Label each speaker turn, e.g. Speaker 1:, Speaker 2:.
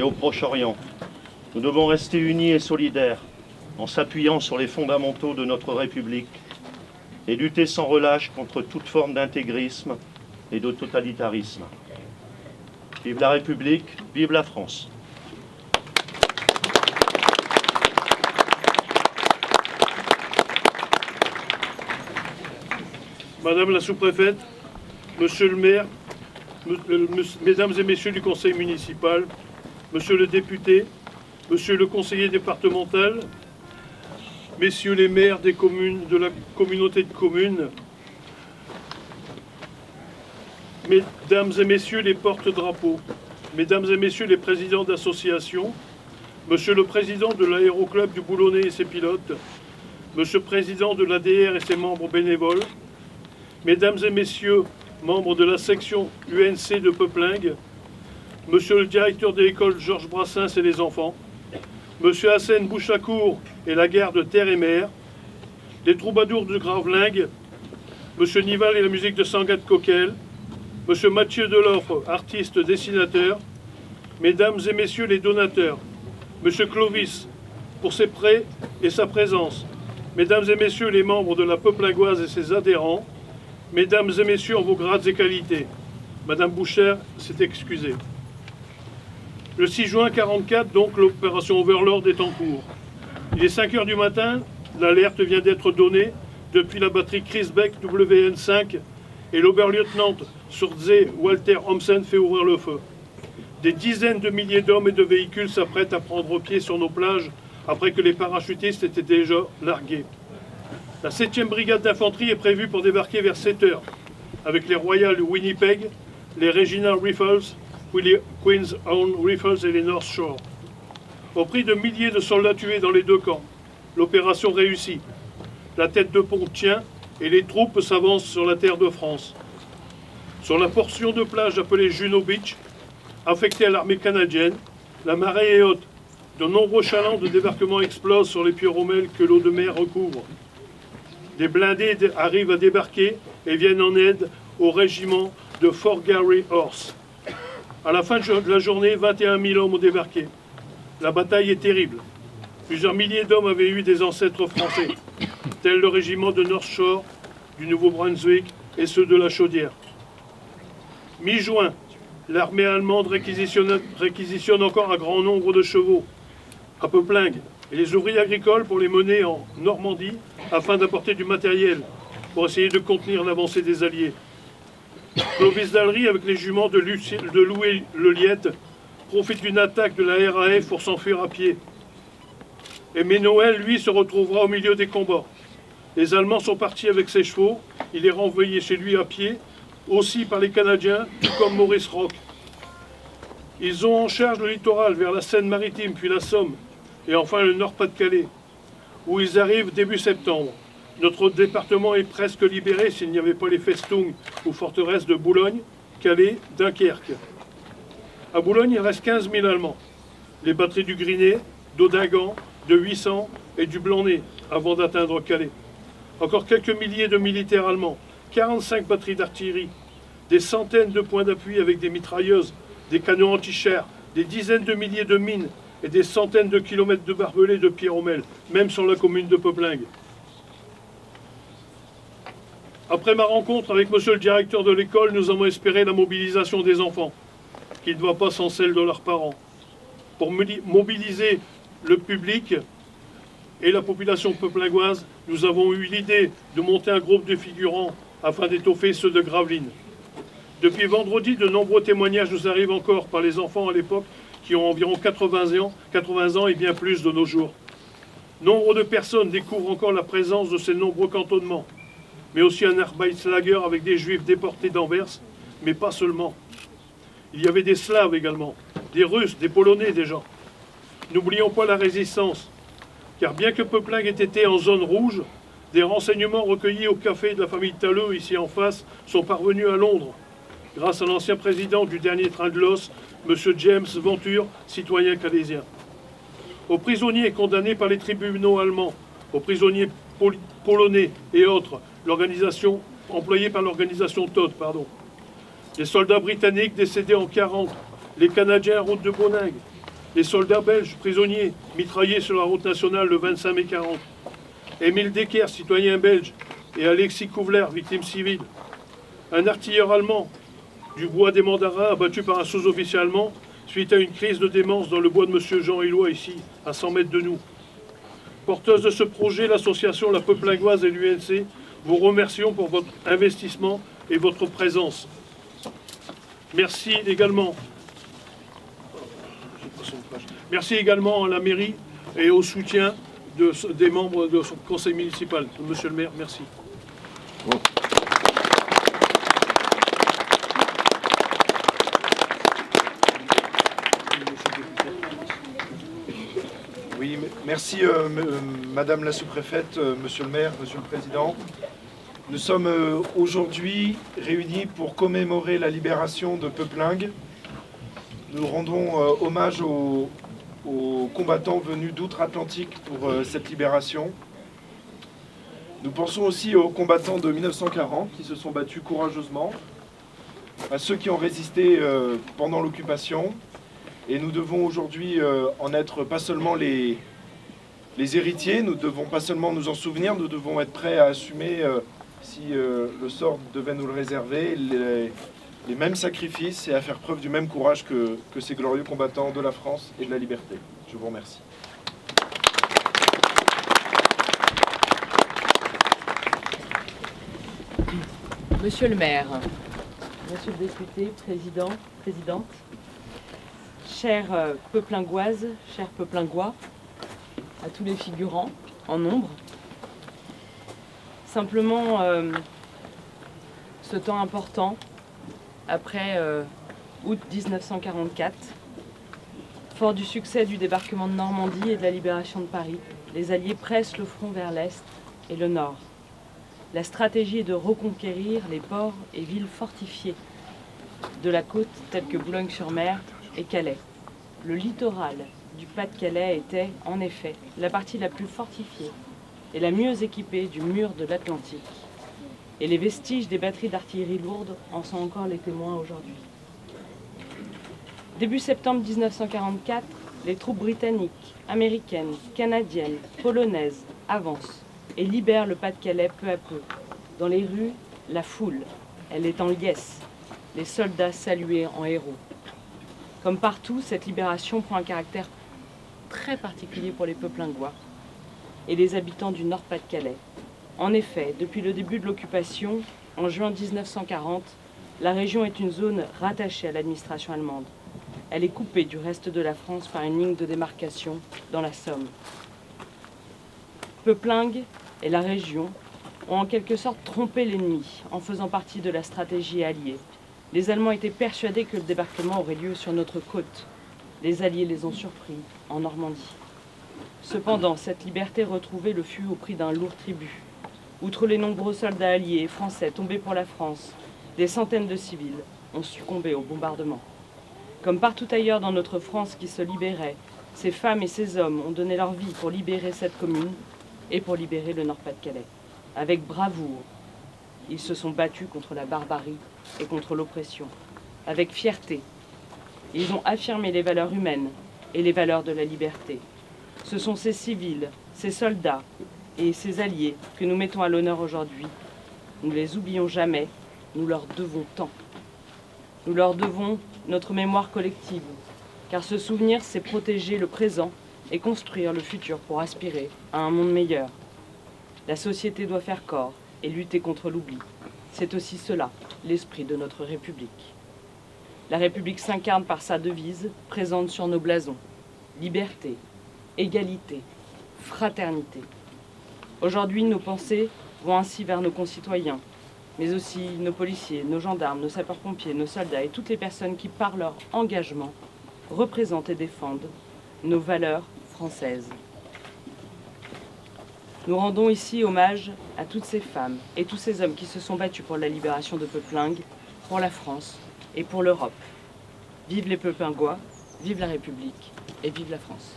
Speaker 1: et au Proche-Orient. Nous devons rester unis et solidaires en s'appuyant sur les fondamentaux de notre République et lutter sans relâche contre toute forme d'intégrisme et de totalitarisme. Vive la République, vive la France.
Speaker 2: Madame la sous-préfète, Monsieur le maire, Mesdames et Messieurs du Conseil municipal, Monsieur le député, Monsieur le conseiller départemental, Messieurs les maires des communes, de la communauté de communes, Mesdames et Messieurs les porte-drapeaux, Mesdames et Messieurs les présidents d'associations, Monsieur le président de l'aéroclub du Boulonnais et ses pilotes, Monsieur le président de l'ADR et ses membres bénévoles, Mesdames et Messieurs, membres de la section UNC de Peuplingue, Monsieur le directeur de l'école Georges Brassens et les enfants, Monsieur Hassen Bouchakour et la gare de Terre et Mer, les troubadours de Gravelines, Monsieur Nival et la musique de Sangat Coquel, Monsieur Mathieu Deloffre, artiste dessinateur, Mesdames et Messieurs les donateurs, Monsieur Clovis pour ses prêts et sa présence, Mesdames et Messieurs les membres de la Peuplingoise et ses adhérents, Mesdames et Messieurs en vos grades et qualités, Madame Boucher s'est excusée. Le 6 juin 1944, donc, l'opération Overlord est en cours. Il est 5 h du matin, l'alerte vient d'être donnée depuis la batterie Crisbeck WN5 et l'oberlieutenant Surze Walter Homsen fait ouvrir le feu. Des dizaines de milliers d'hommes et de véhicules s'apprêtent à prendre pied sur nos plages après que les parachutistes étaient déjà largués. La 7e brigade d'infanterie est prévue pour débarquer vers 7 h, avec les Royal Winnipeg, les Regina Rifles, les Queen's Own Rifles et les North Shore. Au prix de milliers de soldats tués dans les deux camps, l'opération réussit. La tête de pont tient et les troupes s'avancent sur la terre de France. Sur la portion de plage appelée Juno Beach, affectée à l'armée canadienne, la marée est haute. De nombreux chalands de débarquement explosent sur les pyromèles que l'eau de mer recouvre. Des blindés arrivent à débarquer et viennent en aide au régiment de Fort Garry Horse. À la fin de la journée, 21 000 hommes ont débarqué. La bataille est terrible. Plusieurs milliers d'hommes avaient eu des ancêtres français, tels le régiment de North Shore, du Nouveau-Brunswick et ceux de la Chaudière. Mi-juin, l'armée allemande réquisitionne encore un grand nombre de chevaux à Peuplingue et les ouvriers agricoles pour les mener en Normandie afin d'apporter du matériel pour essayer de contenir l'avancée des Alliés. Clovis d'Allery, avec les juments de Louis Le Liette, profite d'une attaque de la RAF pour s'enfuir à pied. Aimé Noël, lui, se retrouvera au milieu des combats. Les Allemands sont partis avec ses chevaux, il est renvoyé chez lui à pied, aussi par les Canadiens, tout comme Maurice Roch. Ils ont en charge le littoral vers la Seine-Maritime, puis la Somme, et enfin le Nord-Pas-de-Calais, où ils arrivent début septembre. Notre département est presque libéré s'il n'y avait pas les Festung ou forteresses de Boulogne, Calais, Dunkerque. À Boulogne, il reste 15 000 Allemands. Les batteries du Grinet, d'Audingan, de 800 et du Blanc-Nez, avant d'atteindre Calais. Encore quelques milliers de militaires allemands, 45 batteries d'artillerie, des centaines de points d'appui avec des mitrailleuses, des canons anti-chars, des dizaines de milliers de mines et des centaines de kilomètres de barbelés de pyromèles, même sur la commune de Peuplingue. Après ma rencontre avec monsieur le directeur de l'école, nous avons espéré la mobilisation des enfants, qui ne va pas sans celle de leurs parents. Pour mobiliser le public et la population peuplingoise, nous avons eu l'idée de monter un groupe de figurants afin d'étoffer ceux de Gravelines. Depuis vendredi, de nombreux témoignages nous arrivent encore par les enfants à l'époque qui ont environ 80 ans et bien plus de nos jours. Nombre de personnes découvrent encore la présence de ces nombreux cantonnements, mais aussi un Arbeitslager avec des Juifs déportés d'Anvers, mais pas seulement. Il y avait des Slaves également, des Russes, des Polonais déjà. N'oublions pas la résistance, car bien que Peuplingue ait été en zone rouge, des renseignements recueillis au café de la famille Talleux, ici en face, sont parvenus à Londres, grâce à l'ancien président du dernier train de l'os, M. James Venture, citoyen canadien. Aux prisonniers condamnés par les tribunaux allemands, aux prisonniers polonais et autres, l'organisation employée par l'organisation Todt, les soldats britanniques décédés en 1940, les Canadiens en route de Boningue, les soldats belges prisonniers mitraillés sur la route nationale le 25 mai 40, Émile Decker, citoyen belge, et Alexis Kouvler, victime civile, un artilleur allemand du bois des Mandarins abattu par un sous-officier allemand suite à une crise de démence dans le bois de M. Jean Hillois, ici, à 100 mètres de nous. Porteuse de ce projet, l'association La Peuplingoise et l'UNC vous remercions pour votre investissement et votre présence. Merci également. Merci également à la mairie et au soutien des membres de son conseil municipal. Monsieur le maire, merci.
Speaker 3: Oui, merci Madame la sous-préfète, Monsieur le maire, Monsieur le Président. Nous sommes aujourd'hui réunis pour commémorer la libération de Peuplingue. Nous rendons hommage aux combattants venus d'outre-Atlantique pour cette libération. Nous pensons aussi aux combattants de 1940 qui se sont battus courageusement, à ceux qui ont résisté pendant l'occupation. Et nous devons aujourd'hui en être pas seulement les héritiers, nous ne devons pas seulement nous en souvenir, nous devons être prêts à assumer, si le sort devait nous le réserver, les mêmes sacrifices et à faire preuve du même courage que ces glorieux combattants de la France et de la liberté. Je vous remercie.
Speaker 4: Monsieur le maire, monsieur le député, présidente, chers Peuplingoises, chers Peuplingois, à tous les figurants en nombre, simplement ce temps important, après août 1944, fort du succès du débarquement de Normandie et de la libération de Paris, les Alliés pressent le front vers l'Est et le Nord. La stratégie est de reconquérir les ports et villes fortifiées de la côte telles que Boulogne-sur-Mer et Calais. Le littoral du Pas-de-Calais était, en effet, la partie la plus fortifiée et la mieux équipée du mur de l'Atlantique. Et les vestiges des batteries d'artillerie lourde en sont encore les témoins aujourd'hui. Début septembre 1944, les troupes britanniques, américaines, canadiennes, polonaises avancent et libèrent le Pas-de-Calais peu à peu. Dans les rues, la foule, elle est en liesse, les soldats salués en héros. Comme partout, cette libération prend un caractère très particulier pour les Peuplingois et les habitants du Nord-Pas-de-Calais. En effet, depuis le début de l'occupation, en juin 1940, la région est une zone rattachée à l'administration allemande. Elle est coupée du reste de la France par une ligne de démarcation dans la Somme. Peuplingue et la région ont en quelque sorte trompé l'ennemi en faisant partie de la stratégie alliée. Les Allemands étaient persuadés que le débarquement aurait lieu sur notre côte. Les Alliés les ont surpris en Normandie. Cependant, cette liberté retrouvée le fut au prix d'un lourd tribut. Outre les nombreux soldats alliés et français tombés pour la France, des centaines de civils ont succombé au bombardement. Comme partout ailleurs dans notre France qui se libérait, ces femmes et ces hommes ont donné leur vie pour libérer cette commune et pour libérer le Nord-Pas-de-Calais. Avec bravoure, ils se sont battus contre la barbarie et contre l'oppression. Avec fierté, ils ont affirmé les valeurs humaines et les valeurs de la liberté. Ce sont ces civils, ces soldats et ces alliés que nous mettons à l'honneur aujourd'hui. Nous ne les oublions jamais, nous leur devons tant. Nous leur devons notre mémoire collective, car se souvenir, c'est protéger le présent et construire le futur pour aspirer à un monde meilleur. La société doit faire corps et lutter contre l'oubli. C'est aussi cela, l'esprit de notre République. La République s'incarne par sa devise, présente sur nos blasons. Liberté, égalité, fraternité. Aujourd'hui, nos pensées vont ainsi vers nos concitoyens, mais aussi nos policiers, nos gendarmes, nos sapeurs-pompiers, nos soldats et toutes les personnes qui, par leur engagement, représentent et défendent nos valeurs françaises. Nous rendons ici hommage à toutes ces femmes et tous ces hommes qui se sont battus pour la libération de Peuplingue, pour la France et pour l'Europe. Vive les Peuplingois, vive la République et vive la France.